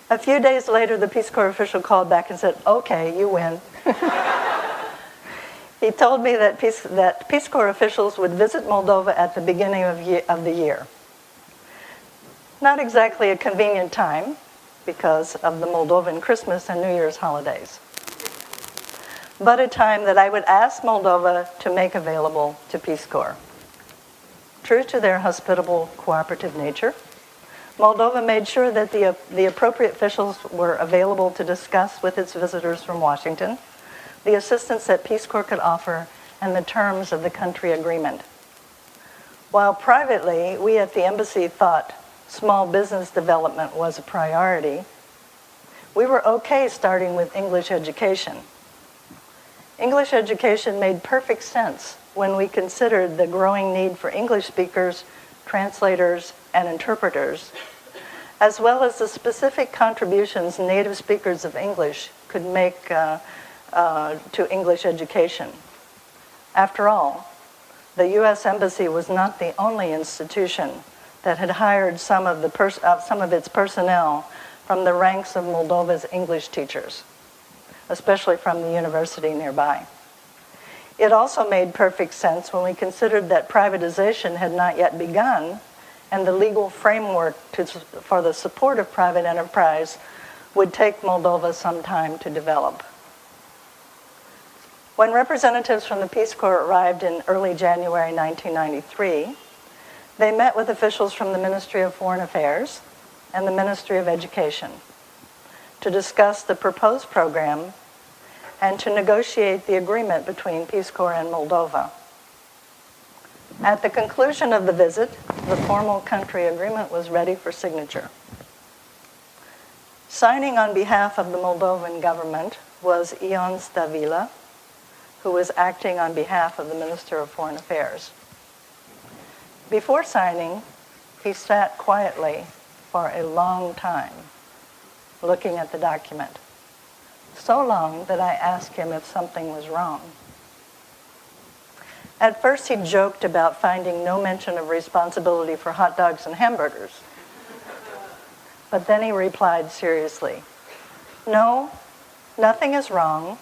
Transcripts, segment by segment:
A few days later, the Peace Corps official called back and said, "Okay, you win." He told me that Peace Corps officials would visit Moldova at the beginning of the year. Not exactly a convenient time because of the Moldovan Christmas and New Year's holidays, but a time that I would ask Moldova to make available to Peace Corps. True to their hospitable, cooperative nature, Moldova made sure that the appropriate officials were available to discuss with its visitors from Washington the assistance that Peace Corps could offer and the terms of the country agreement. While privately, we at the embassy thought small business development was a priority, we were okay starting with English education. English education made perfect sense when we considered the growing need for English speakers, translators, and interpreters, as well as the specific contributions native speakers of English could make to English education. After all, the U.S. Embassy was not the only institution that had hired some of its personnel from the ranks of Moldova's English teachers, especially from the university nearby. It also made perfect sense when we considered that privatization had not yet begun and the legal framework for the support of private enterprise would take Moldova some time to develop. When representatives from the Peace Corps arrived in early January 1993, they met with officials from the Ministry of Foreign Affairs and the Ministry of Education to discuss the proposed program and to negotiate the agreement between Peace Corps and Moldova. At the conclusion of the visit, the formal country agreement was ready for signature. Signing on behalf of the Moldovan government was Ion Stavila, who was acting on behalf of the Minister of Foreign Affairs. Before signing, he sat quietly for a long time, looking at the document. So long that I asked him if something was wrong. At first, he joked about finding no mention of responsibility for hot dogs and hamburgers. But then he replied seriously, "No, nothing is wrong.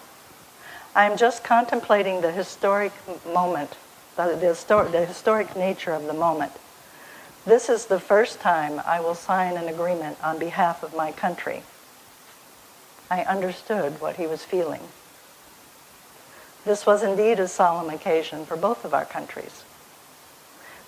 I'm just contemplating the historic moment, the historic nature of the moment. This is the first time I will sign an agreement on behalf of my country." I understood what he was feeling. This was indeed a solemn occasion for both of our countries.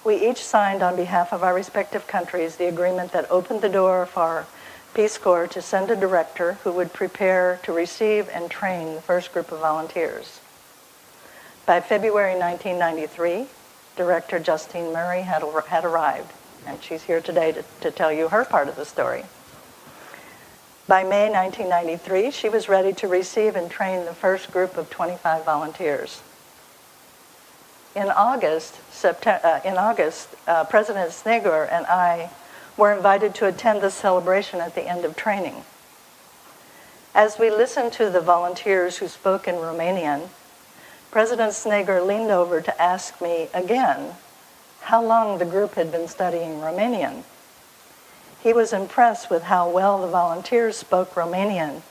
We each signed on behalf of our respective countries the agreement that opened the door for Peace Corps to send a director who would prepare to receive and train the first group of volunteers. By February 1993, Director Justine Murray had arrived, and she's here today to tell you her part of the story. By May 1993, she was ready to receive and train the first group of 25 volunteers. In August, President Snegur and I were invited to attend the celebration at the end of training. As we listened to the volunteers who spoke in Romanian, President Snegur leaned over to ask me again how long the group had been studying Romanian. He was impressed with how well the volunteers spoke Romanian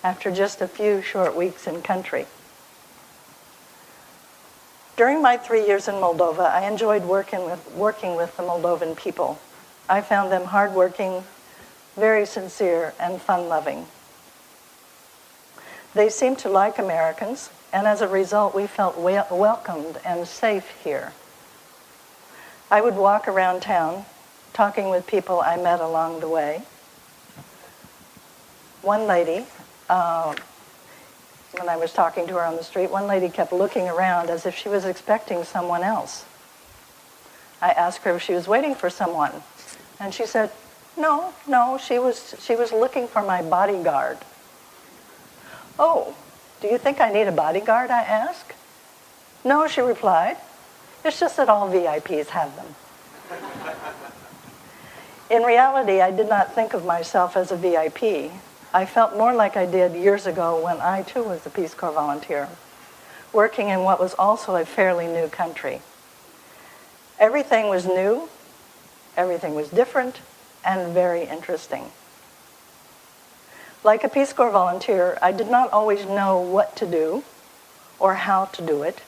after just a few short weeks in country. During my 3 years in Moldova, I enjoyed working with the Moldovan people. I found them hardworking, very sincere, and fun-loving. They seemed to like Americans, and as a result, we felt welcomed and safe here. I would walk around town, talking with people I met along the way. One lady, when I was talking to her on the street, one lady kept looking around as if she was expecting someone else. I asked her if she was waiting for someone, and she said, no, she was looking for my bodyguard. "Oh, do you think I need a bodyguard?" I asked. "No," she replied. "It's just that all VIPs have them." In reality, I did not think of myself as a VIP. I felt more like I did years ago when I too was a Peace Corps volunteer, working in what was also a fairly new country. Everything was new, everything was different, and very interesting. Like a Peace Corps volunteer, I did not always know what to do or how to do it,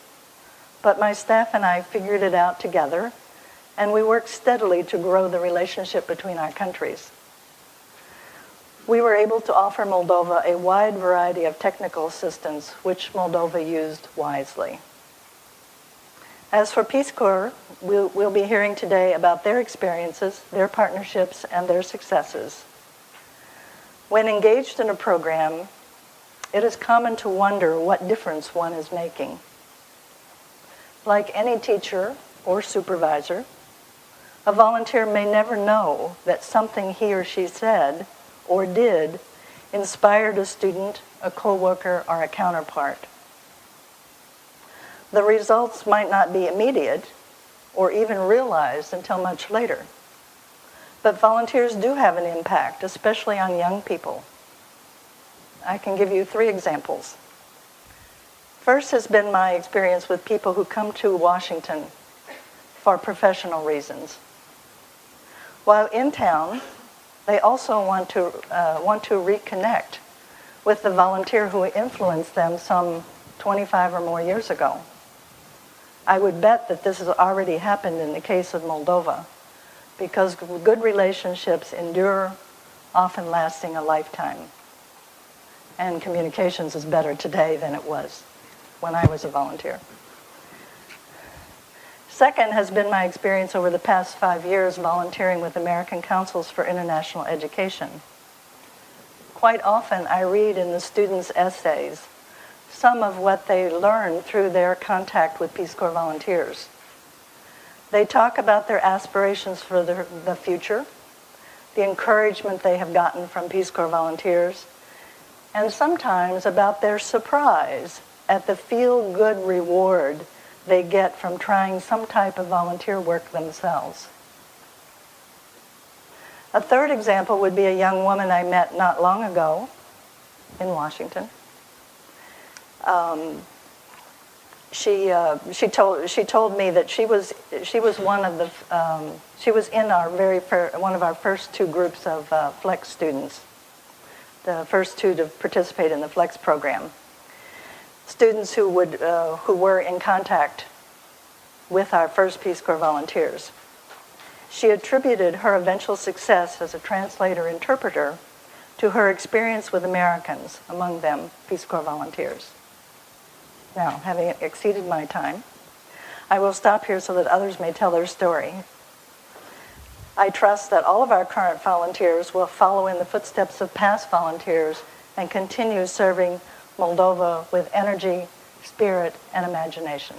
but my staff and I figured it out together, and we worked steadily to grow the relationship between our countries. We were able to offer Moldova a wide variety of technical assistance, which Moldova used wisely. As for Peace Corps, we'll be hearing today about their experiences, their partnerships, and their successes. When engaged in a program, it is common to wonder what difference one is making. Like any teacher or supervisor, a volunteer may never know that something he or she said or did inspired a student, a coworker, or a counterpart. The results might not be immediate or even realized until much later. But volunteers do have an impact, especially on young people. I can give you 3 examples. First has been my experience with people who come to Washington for professional reasons. While in town, they also want to reconnect with the volunteer who influenced them some 25 or more years ago. I would bet that this has already happened in the case of Moldova, because good relationships endure, often lasting a lifetime. And communications is better today than it was when I was a volunteer. Second has been my experience over the past 5 years volunteering with American Councils for International Education. Quite often I read in the students' essays some of what they learned through their contact with Peace Corps volunteers. They talk about their aspirations for the future, the encouragement they have gotten from Peace Corps volunteers, and sometimes about their surprise at the feel-good reward they get from trying some type of volunteer work themselves. A third example would be a young woman I met not long ago in Washington. She told me that she was one of the she was in our one of our first 2 groups of Flex students, the first 2 to participate in the Flex program. Students who were in contact with our first Peace Corps volunteers. She attributed her eventual success as a translator-interpreter to her experience with Americans, among them Peace Corps volunteers. Now, having exceeded my time, I will stop here so that others may tell their story. I trust that all of our current volunteers will follow in the footsteps of past volunteers and continue serving Moldova with energy, spirit, and imagination.